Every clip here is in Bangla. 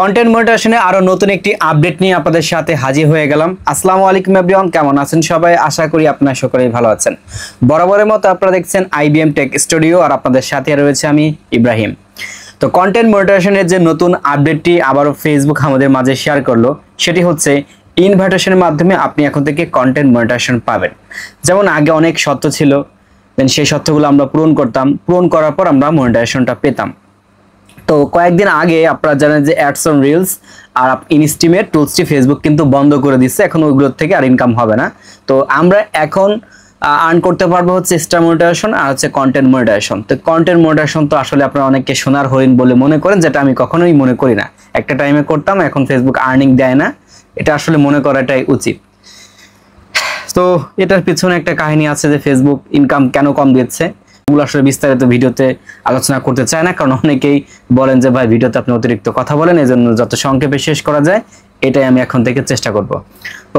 কন্টেন্ট মনিটাইজেশনে আরো নতুন একটি আপডেট নিয়ে আপনাদের সাথে হাজির হয়ে গেলাম। আসসালামু আলাইকুম এভরিওয়ান, কেমন আছেন সবাই? আশা করি আপনারা সকলেই ভালো আছেন। বরাবরের মতো আপনারা দেখছেন আইবিএম টেক স্টুডিও, আর আপনাদের সাথে রয়েছে আমি ইব্রাহিম। তো কন্টেন্ট মনিটাইজেশনের যে নতুন আপডেটটি আবারও ফেসবুক আমাদের মাঝে শেয়ার করলো, সেটি হচ্ছে ইনভাইটেশনের মাধ্যমে আপনি এখন থেকে কন্টেন্ট মনিটাইজেশন পাবেন। যেমন আগে অনেক শর্ত ছিল, দেন সেই শর্তগুলো আমরা পূরণ করতাম, পূরণ করার পর আমরা মনিটাইজেশনটা পেতাম। তো কয়েকদিন আগে আপনারা জানেন যে অ্যাডস অন রিলস আর ইনস্টিমেট টুলসটি ফেসবুক কিন্তু বন্ধ করে দিচ্ছে, এখন ওইগুলোর থেকে আর ইনকাম হবে না। তো আমরা এখন আর্ন করতে পারবো হচ্ছে স্টার মনিটাইজেশন আর হচ্ছে কন্টেন্ট মনিটাইজেশন। তো কন্টেন্ট মনিটাইজেশন তো আসলে আপনারা অনেকে সোনার হরিণ বলে মনে করেন, যেটা আমি কখনোই মনে করি না। একটা টাইমে করতাম, এখন ফেসবুক আর্নিং দেয় না, এটা আসলে মনে করাটাই উচিত। তো এটার পিছনে একটা কাহিনী আছে যে ফেসবুক ইনকাম কেন কম দিচ্ছে, এগুলো আসলে বিস্তারিত ভিডিওতে আলোচনা করতে চায় না, কারণ অনেকেই বলেন যে ভাই ভিডিওতে আপনি অতিরিক্ত কথা বলেন, এজন্য যত সংক্ষেপে শেষ করা যায় এটাই আমি এখন থেকে চেষ্টা করব।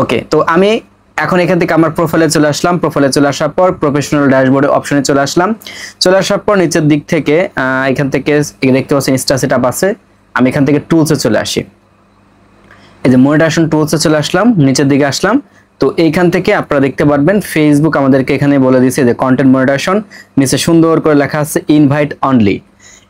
ওকে, তো আমি এখন এখান থেকে আমার প্রোফাইলে চলে আসলাম। প্রোফাইলে চলে আসার পর প্রফেশনাল ড্যাশবোর্ডে অপশনে চলে আসলাম। চলে আসার পর নিচের দিক থেকে এখান থেকে দেখতে পাচ্ছেন স্টার সেটআপ আছে, আমি এখান থেকে টুলসে চলে আসি। এই যে মনিটাইজেশন টুলসে চলে আসলাম, নিচের দিকে আসলাম। তো এইখান থেকে আপনারা দেখতে পারবেন ফেসবুক আমাদেরকে এখানে বলে দিয়েছে যে কন্টেন্ট মনিটাইজেশন, নিচে সুন্দর করে লেখা আছে ইনভাইট অনলি।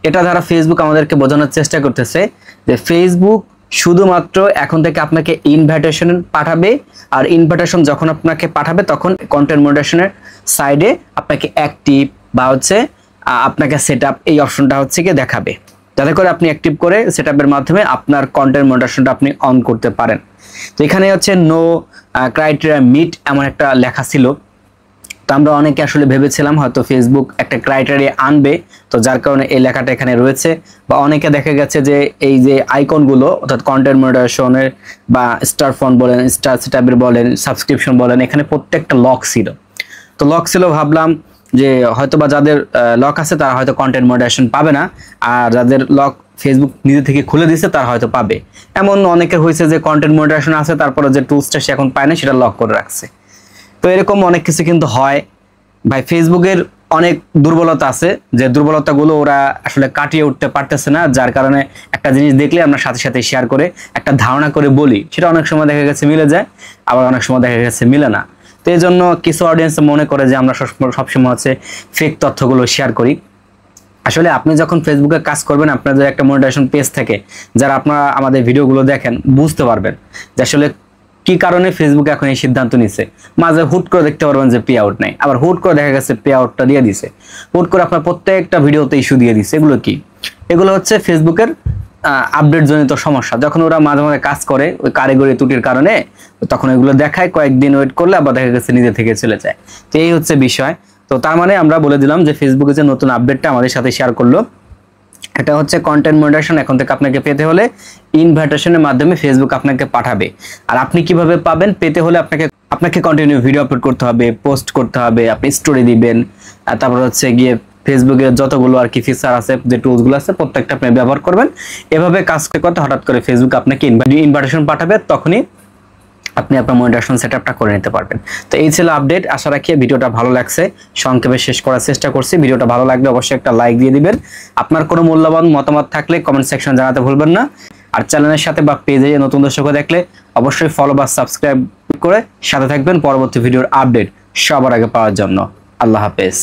এটা দ্বারা ফেসবুক আমাদেরকে বোঝানোর চেষ্টা করতেছে যে ফেসবুক শুধুমাত্র এখন থেকে আপনাকে ইনভাইটেশন পাঠাবে, আর ইনভাইটেশন যখন আপনাকে পাঠাবে তখন কন্টেন্ট মনিটাইজেশনের সাইডে আপনাকে অ্যাক্টিভ বা হচ্ছে আপনাকে সেটআপ এই অপশনটা হচ্ছে কি দেখাবে, যাতে করে আপনি অ্যাক্টিভ করে সেটআপের মাধ্যমে আপনার কন্টেন্ট মনিটাইজেশনটা আপনি অন করতে পারেন। তো এখানে হচ্ছে নো ক্রাইটেরিয়া মিট এমন একটা লেখা ছিল। তো আমরা অনেকে আসলে ভেবেছিলাম হয়তো ফেসবুক একটা ক্রাইটেরিয়া আনবে, তো যার কারণে এই লেখাটা এখানে রয়েছে। বা অনেকে দেখা গেছে যে এই যে আইকনগুলো অর্থাৎ কন্টেন্ট মনিটাইজেশনের বা স্টার ফোন বলেন, স্টার সেটআপের বলেন, সাবস্ক্রিপশন বলেন, এখানে প্রত্যেকটা লক ছিল। তো লক ছিল, ভাবলাম যে হয়তোবা যাদের লক আছে তারা হয়তো কন্টেন্ট মনিটাইজেশন পাবে না, আর যাদের লক ফেসবুক নিজে থেকে খুলে দিয়েছে তারা হয়তো পাবে। এমন অনেকের হয়েছে যে কন্টেন্ট মনিটাইজেশন আছে, তারপরে যে টুলসটা সে এখন পায় না, সেটা লক করে রাখছে। তো এরকম অনেক কিছু কিন্তু হয় ভাই। ফেসবুকের অনেক দুর্বলতা আছে, যে দুর্বলতাগুলো ওরা আসলে কাটিয়ে উঠতে পারতেছে না, যার কারণে একটা জিনিস দেখলে আমরা সাথে সাথে শেয়ার করে একটা ধারণা করে বলি, সেটা অনেক সময় দেখা গেছে মিলে যায়, আবার অনেক সময় দেখা গেছে মিলে না। তো এই জন্য কিছু অডিয়েন্স মনে করে যে আমরা সবসময় হচ্ছে ফেক তথ্যগুলো শেয়ার করি। আসলে আপনি যখন ফেসবুকে কাজ করবেন, আপনাদের একটা মনিটাইজেশন পেজ থেকে যারা আপনারা আমাদের ভিডিওগুলো দেখেন, বুঝতে পারবেন যে আসলে কি কারণে ফেসবুক এখন এই সিদ্ধান্ত নিছে। মাঝে হুট করে দেখতে পারবেন যে পে আউট নাই, আবার হুট করে দেখা গেছে পে আউটটা দিয়ে দিছে, হুট করে আপনার প্রত্যেকটা ভিডিওতে ইস্যু দিয়ে দিছে। এগুলো কি? এগুলো হচ্ছে ফেসবুকের আপডেট জনিত সমস্যা। যখন ওরা মাঝে মাঝে কাজ করে ওই কারিগরি ত্রুটির কারণে, তখন এগুলো দেখায়, কয়েকদিন ওয়েট করলে আবার দেখা গেছে নিজে থেকে চলে যায়। তো এই হচ্ছে বিষয়। তো তার মানে আমরা বলে দিলাম যে ফেসবুকে যে নতুন আপডেটটা আমাদের সাথে শেয়ার করলো, এটা হচ্ছে কন্টেন্ট মনিটাইজেশন এখন থেকে আপনাকে পেতে হলে ইনভাইটেশনের মাধ্যমে ফেসবুক আপনাকে পাঠাবে। আর আপনি কিভাবে পাবেন? পেতে হলে আপনাকে কন্টিনিউ ভিডিও আপলোড করতে হবে, পোস্ট করতে হবে, আপনি স্টোরি দিবেন, আর তারপর হচ্ছে গিয়ে ফেসবুকের যতগুলো আর কি ফিচার আছে, যে টুলসগুলো আছে, প্রত্যেকটা আপনি ব্যবহার করবেন। এভাবে কাজ করতে হঠাৎ করে ফেসবুক আপনাকে ইনভাইটেশন পাঠাবে, তখনই আপনি আপনার মনিটাইজেশন সেটআপটা করে নিতে পারবেন। তো এই ছিল আপডেট। আশা রাখি ভিডিওটা ভালো লাগছে, সংক্ষেপে শেষ করার চেষ্টা করছি। ভিডিওটা ভালো লাগলে অবশ্যই একটা লাইক দিয়ে দিবেন। আপনার কোনো মূল্যবান মতামত থাকলে কমেন্ট সেকশনে জানাতে ভুলবেন না। আর চ্যানেলের সাথে বা পেজে নতুন দর্শক দেখলে অবশ্যই ফলো বা সাবস্ক্রাইব করে সাথে থাকবেন পরবর্তী ভিডিওর আপডেট সবার আগে পাওয়ার জন্য। আল্লাহ হাফেজ।